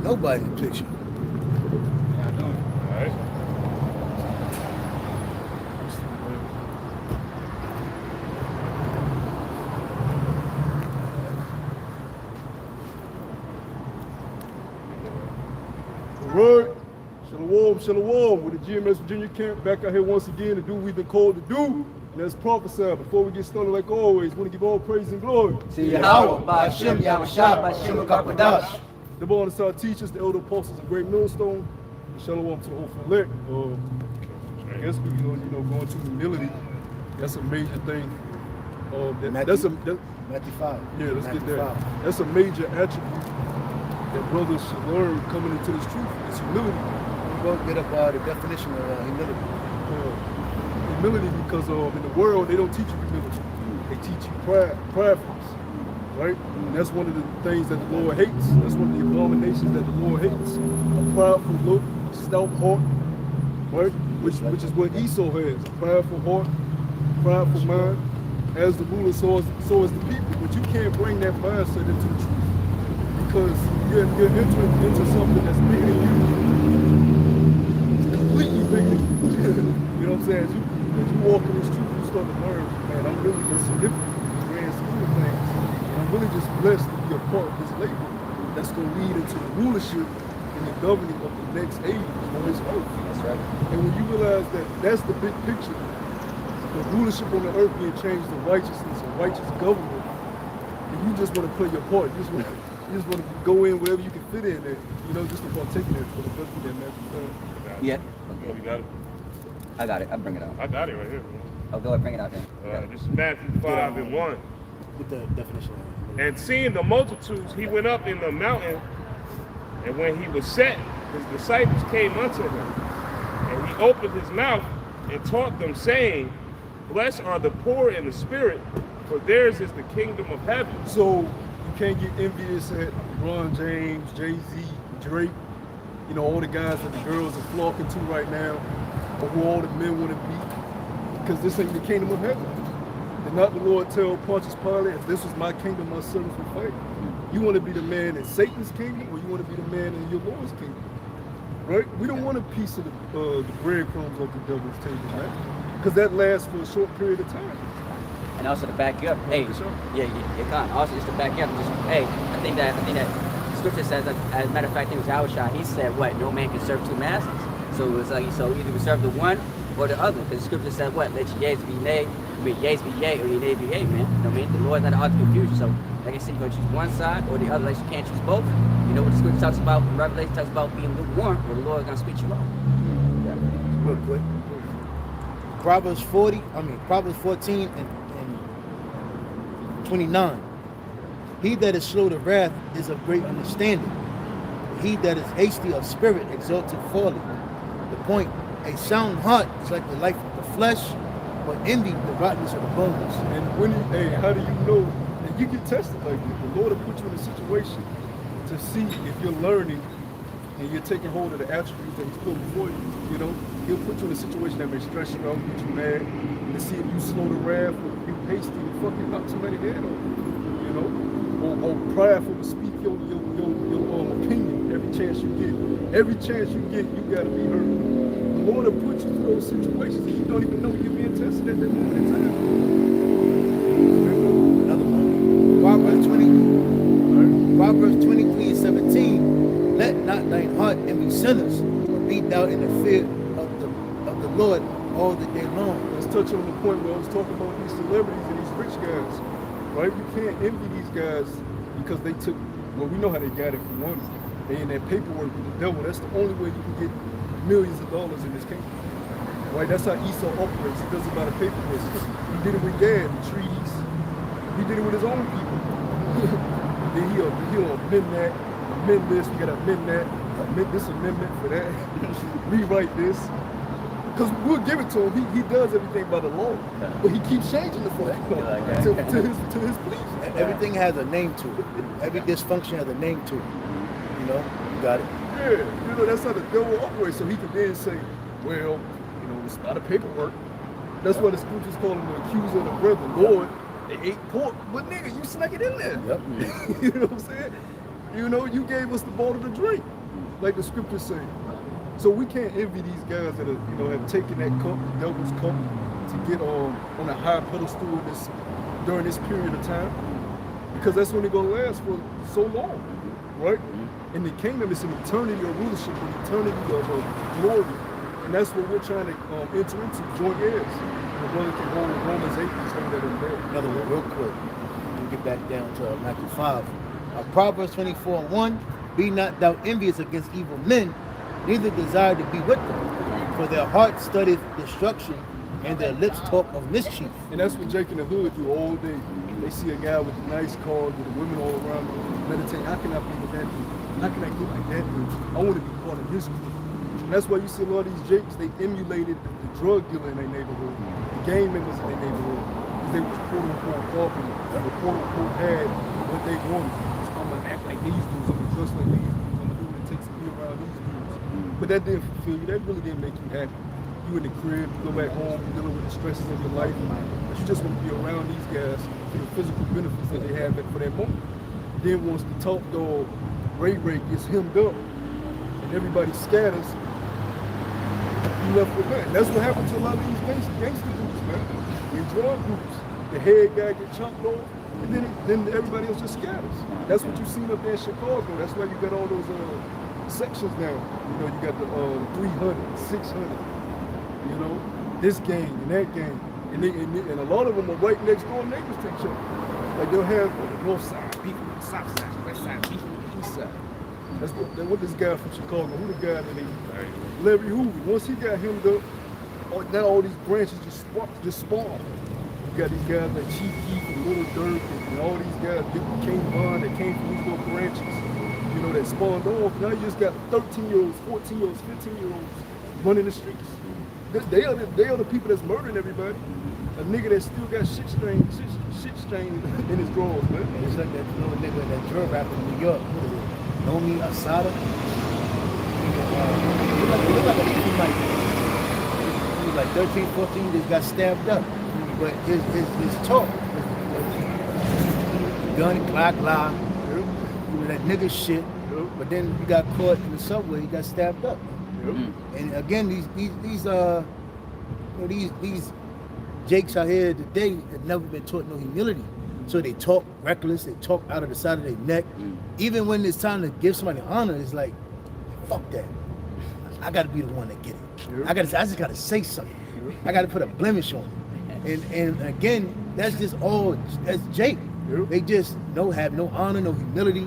nobody in the picture. I know. All right. Word. Shalom. With the GMS Virginia camp back out here once again to do what we've been called to do. Let's prophesy. Before we get started, like always, want to give all praise and glory. See Yahweh, Ba'Shem, Yahushua, Ba'Shem, Kakadash. The born and side teachers, the elder apostles of Great Millstone. Shalom to the whole elect. I guess we, going to humility. That's a major thing. That's Matthew 5. Yeah, let's Matthew get that. 5. That's a major attribute that brothers should learn coming into this truth. It's humility. We're going to get up the definition of humility. Humility, because in the world they don't teach you humility. They teach you pridefulness, right? And that's one of the things that the Lord hates. That's one of the abominations that the Lord hates. A prideful look, stout heart, right? Which is what Esau has. A prideful heart, prideful mind. As the ruler, so is the people. But you can't bring that mindset into the truth, because you're entering into something that's bigger than you. Completely bigger than you. You know what I'm saying? As you walk in this truth, you start to learn, man, I'm really insignificant in the grand scheme of things. And I'm really just blessed to be a part of this labor that's going to lead into the rulership and the governing of the next age on this earth. That's right. And when you realize that that's the big picture, the rulership on the earth being changed to righteousness and righteous government, and you just want to play your part. You just want to go in wherever you can fit in there, just to partake in it for the blessing that Matthew. Yeah. Okay. You got it? I got it. I'll bring it out. I got it right here. I'll go and bring it out then. This is Matthew 5:1. With the definition. And seeing the multitudes, he went up in the mountain, and when he was set, his disciples came unto him. And he opened his mouth and taught them, saying, Blessed are the poor in the spirit, for theirs is the kingdom of heaven. So you can't get envious at LeBron James, Jay-Z, Drake, all the guys that the girls are flocking to right now, or who all the men want to be, because this ain't the kingdom of heaven. Did not the Lord tell Pontius Pilate, if this was my kingdom, my servants would fight? You want to be the man in Satan's kingdom, or you want to be the man in your Lord's kingdom? Right? We don't want a piece of the breadcrumbs of the devil's table, right? Because that lasts for a short period of time. And also to back you up, hey, you can't. Also just to back you up, I think that scripture says that, as a matter of fact, I think it was Yahushua, he said what? No man can serve two masters. So it was like, so either we serve the one or the other. Because the scripture said what? Let your yeas be nay, yeas be yea, or your nay be yea, man. You know what I mean? The Lord's not the author of confusion. So like I said, you're gonna choose one side or the other, like you can't choose both. You know what the scripture talks about, Revelation talks about being lukewarm, where the Lord's gonna speak you out. Real quick. Proverbs 14 and 29. He that is slow to wrath is of great understanding. He that is hasty of spirit exalted folly. The point, a sound heart is like the life of the flesh, but envy the rottenness of the bones. And how do you know? And you get tested like this. The Lord will put you in a situation to see if you're learning and you're taking hold of the attributes that He's put before you. He'll put you in a situation that may stress you out, get you mad, to see if you slow to wrath or you hasty and fucking knock somebody head off. Or prideful to speak your opinion every chance you get. Every chance you get, you gotta be heard. The Lord will put you through those situations and you don't even know you're being tested at that moment in time. Another one. Proverbs 23 and 17. Let not thine heart envy sinners, but be thou in the fear of the Lord all the day long. Let's touch on the point where I was talking about these celebrities and these rich guys. Right? You can't envy these guys because they took, we know how they got it for one. They in that paperwork with the devil. That's the only way you can get millions of dollars in this kingdom. Right? That's how Esau operates. He does it by the paperwork. He did it with Gad, the trees. He did it with his own people. Then he'll amend that, amend this, we gotta amend that, amend this amendment for that, rewrite this. Because we'll give it to him. He does everything by the law, but he keeps changing it for that to his pleasure. Everything has a name to it. Every dysfunction has a name to it. You got it. Yeah, that's how the devil operates. So he can then say, well, it's not a paperwork. That's why the scriptures call him the accuser of the brethren. Lord, they ate pork, but nigga, you snuck it in there. Yep. You know what I'm saying? You know, you gave us the bottle to drink, like the scriptures say. So we can't envy these guys that are, you know, have taken that cup, the devil's cup, to get on a high pedestal in this, during this period of time, because that's when they're gonna last for so long, right? In the kingdom, it's an eternity of rulership, an eternity of glory, and that's what we're trying to enter into, joint heirs. The brother can hold Romans 8 and turn that in there. Another one, real quick. We'll get back down to Matthew 5. Proverbs 24:1. Be not thou envious against evil men, neither desire to be with them, for their heart studieth destruction, and their lips talk of mischief. And that's what Jake in the hood do all day. They see a guy with a nice car, with the women all around him, meditate. How can I be with that dude? How can I get like that dude? I want to be part of his group. And that's why you see a lot of these Jakes, they emulated the drug dealer in their neighborhood, the gang members in their neighborhood, because they was quote unquote popular, and the quote unquote had what they wanted. I'm gonna act like these dudes, I'm gonna dress like these dudes, I'm gonna do what it takes to be around these dudes. But that didn't fulfill you, that really didn't make you happy. You in the crib, you go back home, you're dealing with the stresses of your life, but you just want to be around these guys for the physical benefits that they have for that moment. Then once the top dog, Ray gets hemmed up, and everybody scatters, you left with that. That's what happened to a lot of these gangster groups, man. In drug groups, the head guy get chopped off, and then everybody else just scatters. That's what you seen up there in Chicago. That's why you got all those sections now. You know, you got the 300, 600. You know, this gang and that gang, and a lot of them are right next door neighbors to each other. Like they'll have the north side beef with the south side, the west side beef with the east side. That's what this guy from Chicago, who the guy that Larry Hoover. Once he got hemmed up, now all these branches just spawn. You got these guys like Chief Keef and Little Dirk and all these guys, King Von, that came from these little branches, you know, that spawned off. Now you just got 13-year-olds, 14-year-olds, 15-year-olds running the streets. They are the people that's murdering everybody. A nigga that still got shit stained in his drawers, man. It's like that little nigga, that drill rapper in New York. Nomi Asada. He looked like a he was like 13, 14, just got stabbed up. But his talk, gun, clock, lie, that nigga shit. But then he got caught in the subway, he got stabbed up. And again, these Jakes out here today have never been taught no humility. So they talk reckless, they talk out of the side of their neck. Even when it's time to give somebody honor, it's like, fuck that. I gotta be the one that get it. I just gotta say something. I gotta put a blemish on it. And again, that's Jake. They just have no honor, no humility.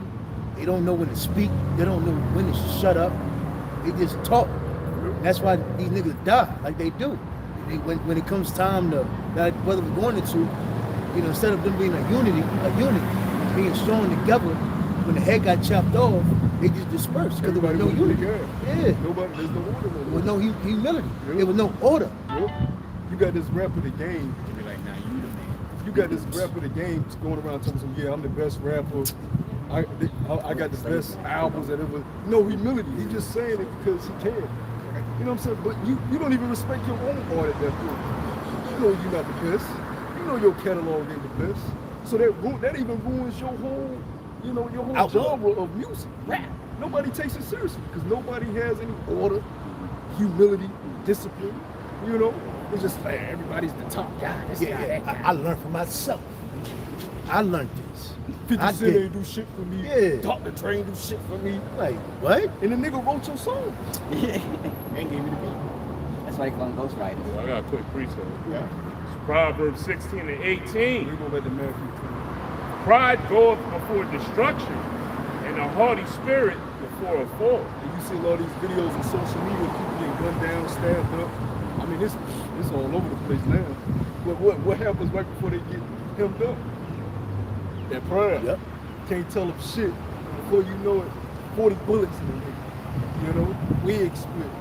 They don't know when to speak. They don't know when to shut up. They just talk. That's why these niggas die like they do. When it comes time to, like, whether we're going into, you know, instead of them being a unit, being strong together, when the head got chopped off, they just dispersed because there was no unity. Yeah. There's no order. There was no humility. There was no order. You got this rap of the game. You got this rap of the game going around telling them, yeah, I'm the best rapper. I got the best albums that ever. No humility. He's just saying it because he can. You know what I'm saying? But you don't even respect your own art at that point. You know you're not the best. You know your catalog ain't the best. So that even ruins your whole, you know, your whole genre of music, rap. Nobody takes it seriously because nobody has any order, humility, discipline. You know, it's just like everybody's the top guy. This guy, that guy. I learned for myself. I learned this. 50 Cent ain't do shit for me. Yeah. Dr. Dre ain't do shit for me. Like, what? And the nigga wrote your song. Yeah. And gave me the beat. That's why they call him Ghost Rider. Well, I got a quick precept. Yeah. It's Proverbs 16 and 18. You go back to Matthew 20. Pride goeth before destruction, and a haughty spirit before a fall. And you see a lot of these videos on social media, people getting gunned down, stabbed up. I mean, it's all over the place now. But what happens right before they get hemmed up? That pride. Yep. Can't tell them shit. Before you know it, 40 bullets in the nigga. You know, wig split.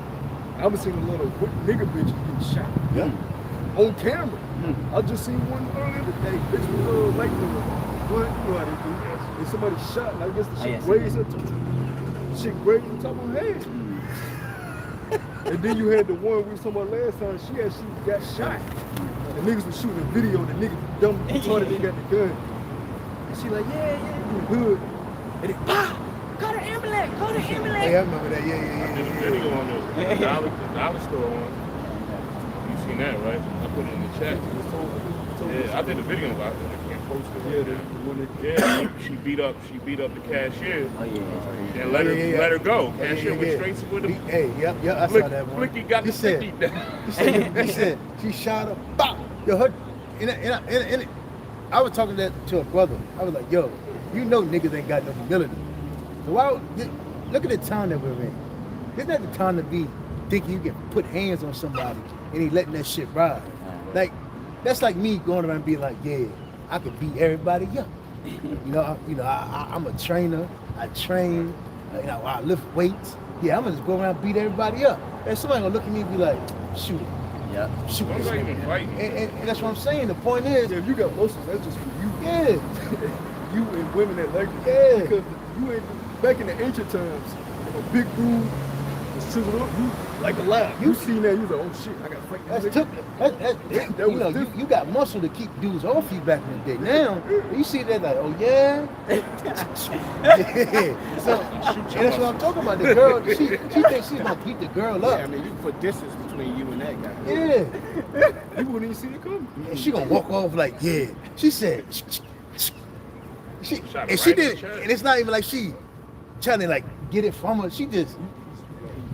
I've been seeing a lot of nigga bitches getting shot. Yep. On camera. I just seen one earlier today. Bitch was like the what? You know how they do. And somebody shot, and I guess the shit grazed her. Shit grazed on top of her head. And then you had the one we was talking about last time. She got shot. The niggas was shooting a video. The nigga dumb retarded. They got the gun. And she like, yeah, you good. And it Emily, go to Emily. Hey, I remember that. I did a Yeah. video on the dollar store one. You seen that, right? I put it in the chat. Yeah, I did a video about it. I can't post it. Yeah, Right the now. one that Yeah, she beat up the cashier Oh yeah. and let her go. Cashier went Yeah. straight with him. Hey, yep, I saw that one. Blicky got He the said- sticky down. He said she shot her. Bop. Yo, her. And I was talking that to a brother. I was like, yo, you know niggas ain't got no humility. So why? Look at the time that we're in. Isn't that the time to be thinking you can put hands on somebody and he letting that shit ride? Like that's like me going around being like, yeah, I can beat everybody up. I'm a trainer. I train. I lift weights. Yeah, I'm gonna just go around and beat everybody up. And somebody gonna look at me and be like, shoot it. Yep. Shoot I'm this not nigga. even fighting. And that's what I'm saying. The point is, Yeah, if you got muscles, that's just for you. yeah, You and women that like it. Yeah. Because you ain't back in the ancient times, if a big dude was chiseled up, you like a laugh. You seen that, you was like, oh shit, I gotta fight that's this took. nigga. That you know, you got muscle to keep dudes off you back in the day. Now you see that like, oh yeah, yeah. So and that's what I'm talking about. The girl, she thinks she's gonna beat the girl Yeah, I up. mean, you can put distance between you and that guy. Yeah, You wouldn't even see it coming. and she gonna walk off like, yeah. She said, she Shot and she right in did, the chest. and it's not even like she trying to like get it from her. She just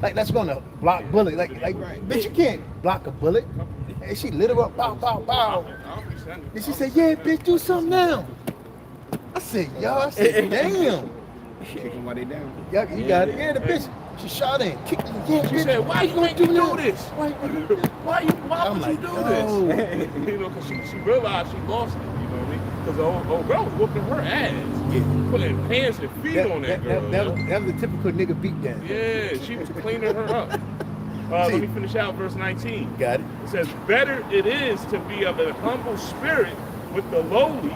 like that's gonna block bullet. Like bitch, you can't block a bullet. And she lit her up, bow, bow, bow. And she said, yeah, bitch, do something now. I said, yo, I said, damn. Kick them while they down. Yeah, you got it. Yeah, the bitch, she shot her and kicked her. Yeah, She bitch, said, why you make me do this? Why Why I'm would like, you do no. this? You know, because she realized she lost it, you know what I mean? Because the old girl was whooping her ass. Yeah. Putting hands and feet on that girl. That was a typical nigga beatdown. Yeah, she was cleaning her up. Let me finish out verse 19. Got it. It says, better it is to be of a humble spirit with the lowly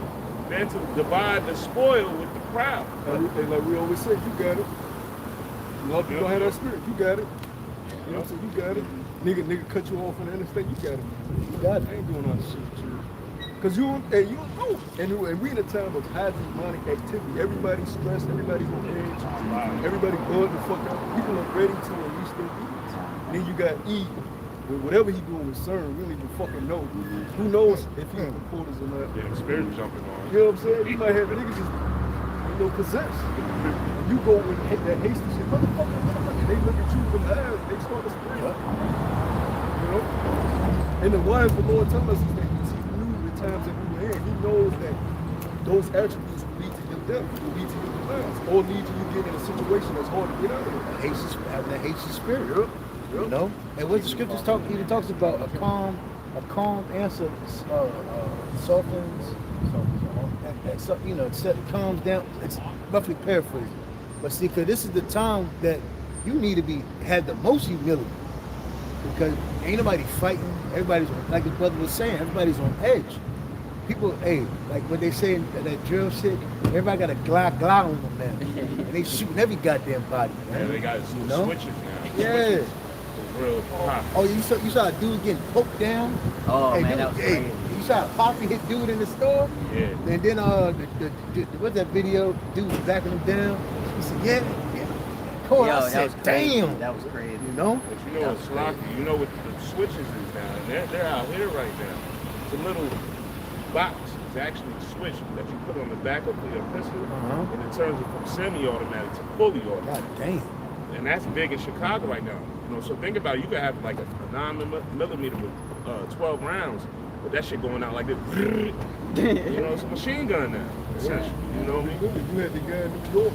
than to divide the spoil with the proud. And like we always say, you got it. A lot of people don't have that spirit. You got it. You know what I'm saying? You got it. Nigga cut you off on the interstate. You got it. You got it. I ain't doing all this shit with you. Cause you don't know. And we in a time of high demonic activity. Everybody's stressed. Everybody's on edge. Everybody bugged the fuck out. People are ready to unleash their demons. And then you got E. With whatever he doing with CERN, we don't even fucking know. Who knows if he's reporters or not? Yeah, the spirit jumping on. You know what I'm saying? You might have niggas just, possessed. You go with that hasty shit, motherfucker. They look at you with them eyes, they start to spread. You know? And the wise the Lord telling us is that he knew the times that we were in. He knows that those attributes will lead to your death, will lead to your demise, or lead to you getting in a situation that's hard to get out of. Having that hasty spirit. Yep. You know? And what the scriptures even talks about a calm answer softens, calms down. It's roughly paraphrased. But see, because this is the time that you need to have the most humility. Because ain't nobody fighting. Everybody's, like his brother was saying, everybody's on edge. People, like what they say in that drill shit, everybody got a glide on them now. And they shooting every goddamn body, man. Yeah, they got some switches now. Yeah. Switches. Real pop. Oh, you saw a dude getting poked down? Oh man, dude, that was crazy. you saw a Poppy hit dude in the store? Yeah. And then what's that video? Dude was backing him down. He said, yeah. Cool. I Yo, said, that was crazy. damn. That was crazy. You know? But you know what's sloppy? You know what the switches is now. And they're out here right now. It's a little box. It's actually a switch that you put on the back of your pistol. Uh-huh. And it turns it from semi-automatic to fully automatic. God damn. And that's big in Chicago right now. You know, so think about it. You could have like a 9mm with 12 rounds, but that shit going out like this. You know, it's a machine gun now, essentially. You know what I mean? You had the guy in New York.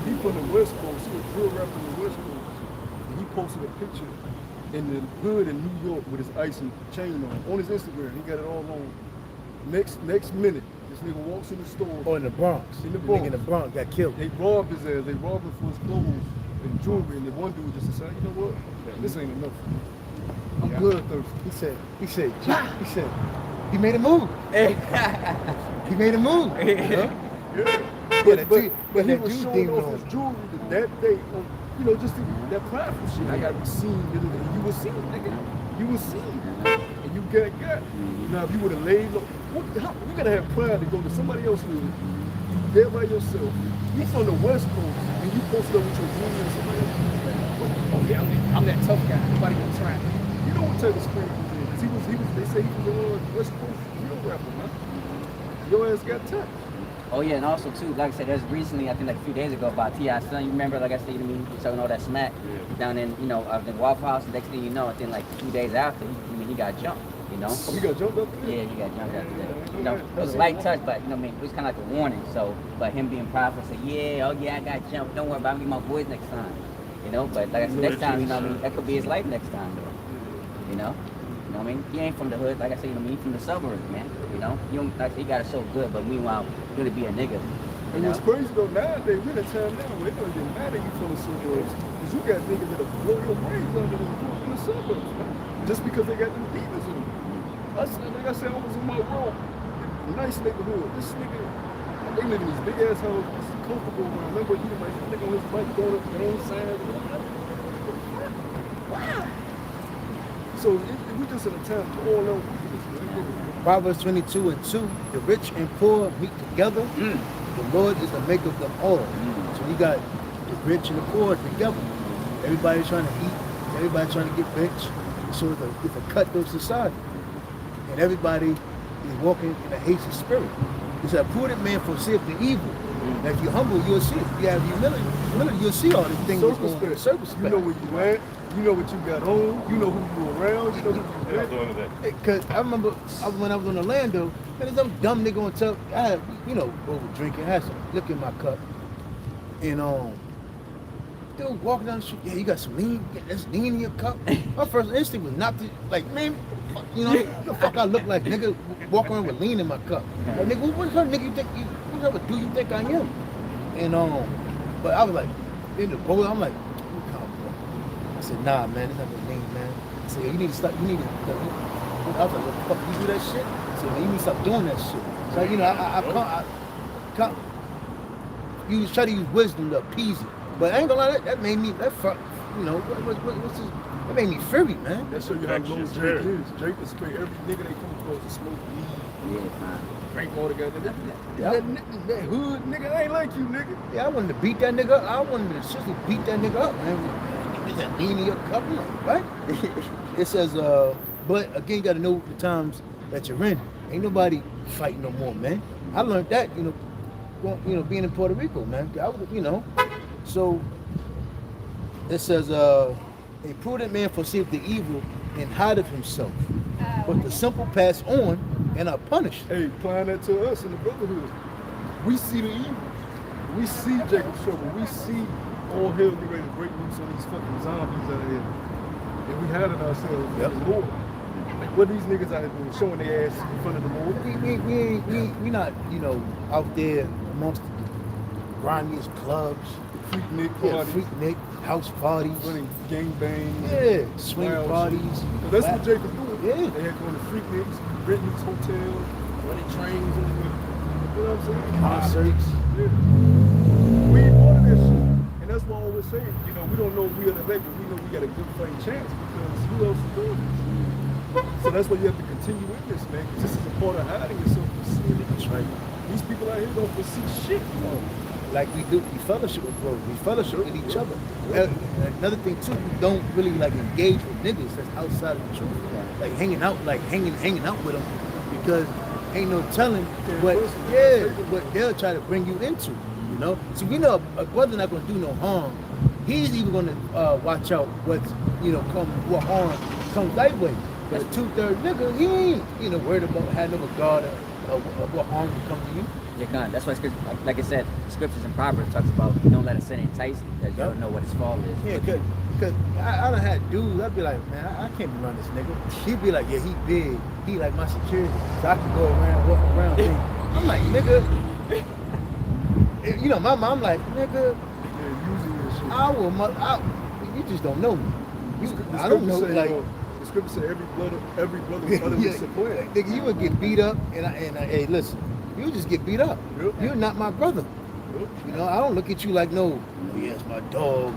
He from the West Coast. He was real rapper in the West Coast. And he posted a picture in the hood in New York with his icy chain on his Instagram. He got it all on. Next minute, this nigga walks in the store. Oh, in the Bronx. In the nigga Bronx. in the Bronx got killed. They robbed his ass. They robbed him for his clothes and jewelry. And the one dude just decided, you know what? This ain't enough. I'm bloodthirsty. He said, he made a move. He made a move. Yeah. But he was showing off his jewelry that day. Just that prideful shit. I gotta be seen. You was seen, nigga. You was seen. And you got. Now, if you would have laid low, you gotta have pride to go to somebody else's hood. You there by yourself. You from the West Coast, and you posted up with your junior and somebody else, Oh yeah, I'm that tough guy. Nobody gonna try me. you know what type of spirit he was in. 'Cause they say he was on West Coast real rapper, man. Your ass got touched. Oh yeah, and also too, like I said, there's recently, I think like a few days ago about T.I.'s son. You remember, like I said, you know, he was talking all that smack down in, you know, the Waffle House. The next thing you know, I think like 2 days after, he got jumped. You know? Oh, he got jumped up there? Yeah, he got jumped after that. You know, it was a light touch, but you know, what I mean, it was kind of like a warning. So, but him being prideful, said, yeah, oh yeah, I got jumped. Don't worry about me, my boys next time. You know, but like I said, next time, you know, what I mean, that could be his life next time, though. You know. You know what I mean? He ain't from the hood, like I said, you know, he from the suburbs, man. You know, you don't like he got it so good, but meanwhile, you gonna be a nigga. You And know? what's crazy though, nowadays, we're in a time now where it don't get mad at you from the suburbs. Because you got niggas that'll blow your brains under in the suburbs, man. Just because they got them demons in them. Like I said, I was in my room, nice neighborhood. This nigga, they live in these big ass houses, comfortable around. Remember, you like, nigga on his bike going up the own side. Wow. So we just in a time to all over. Proverbs 22:2, the rich and poor meet together. The Lord is the maker of them all. So you got the rich and the poor together. Everybody's trying to eat. Everybody's trying to get rich. So it's a cutthroat society. And everybody is walking in a hasty spirit. It's a prudent man foreseeth the evil. Now if you're humble, you'll see it. If you have humility, you'll see all these things that's going on. You know where you at. You know what you got on. You know who you around. You know who you Yeah, with. doing that. Because I remember when I was in Orlando, and there's some dumb nigga on top. I had, you know, over drinking. I had some liquor in my cup. And dude walking down the street, yeah, you got some lean? Yeah, there's lean in your cup? My first instinct was not to, like, man, you know, what the fuck I look like, nigga, walking around with lean in my cup. Like, nigga, what kind of nigga you think, what type of dude you think I am? And, but I was like, in the bowl, I'm like, I said, nah, man, it's not the lean, man. I said, you need to stop, I was like, what the fuck, you do that shit? I said, man, you need to stop doing that shit. So, you know, I can't, you try to use wisdom to appease it. But I ain't gonna lie, that made me, you know, what's this? That made me fury, man. That show you how low Drake is. Drake is straight. Every nigga they come across to smoke weed. Yeah, Drink all together. Yeah. That hood nigga ain't like you, nigga. Yeah, I wanted to beat that nigga up. I wanted to seriously beat that nigga up, man. Is that lean in your cup? I'm like, what? It says, but again, you gotta know the times that you're in. Ain't nobody fighting no more, man. I learned that, being in Puerto Rico, man. I was, so it says, a prudent man foreseeth the evil and hideth himself, but the simple pass on and are punished. Hey, applying that to us in the brotherhood. We see the evil. We see Jacob's trouble. We see all hell get ready to break loose on these fucking zombies out here. And we hiding ourselves Yep. from the Lord. What these niggas out here doing, showing their ass in front of the Lord. We not, out there amongst the grimiest clubs, Freak Nick yeah, parties, freak Nick, house parties, running gangbangs. yeah, swing wild parties. shit. That's what Jacob doing. Yeah. They had going to Freak Nicks, Brittany's Hotel, running trains and you know what I'm saying? Concerts. Yeah. We ain't part of that shit. And that's why I always say, we don't know if we are the elect, but we know we got a good fighting chance because who else is doing this? So that's why you have to continue with this, man. 'Cause this is a part of hiding yourself from seeing it. That's right. These people out here don't foresee shit. Like we do, we fellowship with bros, we fellowship with each other. Another thing too, we don't really like engage with niggas that's outside of the truth. Like hanging out with them because ain't no telling what they'll try to bring you into, So we know a brother not gonna do no harm. He's even gonna watch out what harm comes that way. But a 2/3 nigga, he ain't worried about having no regard of what harm will come to you. You're gone. That's why, like I said, scriptures and Proverbs talks about don't let a sin entice you because you don't know what his fault is. Yeah, because I done had dudes, I'd be like, man, I can't be around this nigga. He'd be like, yeah, he big. He like my security, so I can go around, walk around. I'm like, nigga. My mom like, nigga, you just don't know me. I don't know, say, like. The scripture say every brother brotherly support. Nigga, you would get beat up, and hey, listen, you just get beat up. Yep. You're not my brother. Yep. I don't look at you like, no, yes, my dog.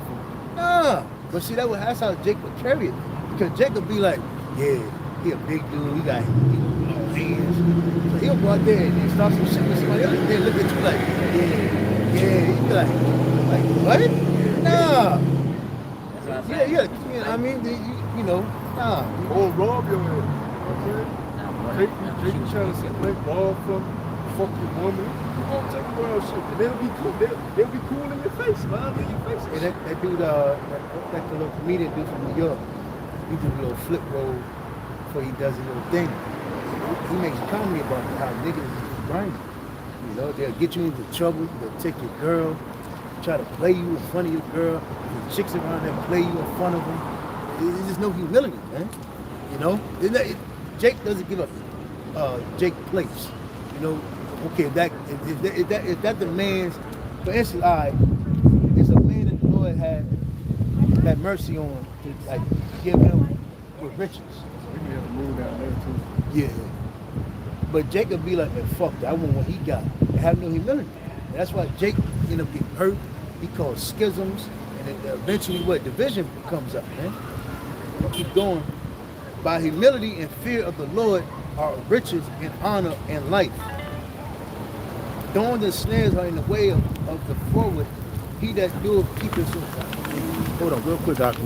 Nah. But see, that's how Jake would carry it. Because Jake would be like, yeah, he a big dude, he got long hands. So he'll go out there and start some shit with somebody else, and then look at you like, yeah. He'd be like, Like, what? Nah. That's what I'm Yeah, saying. yeah. I mean, you know, nah. Or rob your ass. You know what I'm saying? Nah, Jake nah, be shoot, trying to shoot, say, rob from fuck your woman. You gonna take around shit. And they'll be cool. They'll be cool in your face, man. In your face. Hey, that dude, that the little comedian dude from New York, he do a little flip roll before he does a little thing. He makes a comedy about how niggas is grinding. You know, they'll get you into trouble, they'll take your girl, try to play you in front of your girl. The chicks around there play you in front of them. There's just no humility, man. You know? Jake doesn't give up. Jake plays. You know, okay, if that demands, for instance, it's a man that the Lord had mercy on to like give him with riches. We may have to move down there too. Yeah. But Jacob be like, man, fuck that. I want what he got. And have no humility. And that's why Jake ended up getting hurt. He caused schisms. And then eventually what? Division comes up, man. Keep going. By humility and fear of the Lord are riches and honor and life. Thorns and snares are in the way of the forward. He that doeth keep his. Hold on, real quick, Doctor.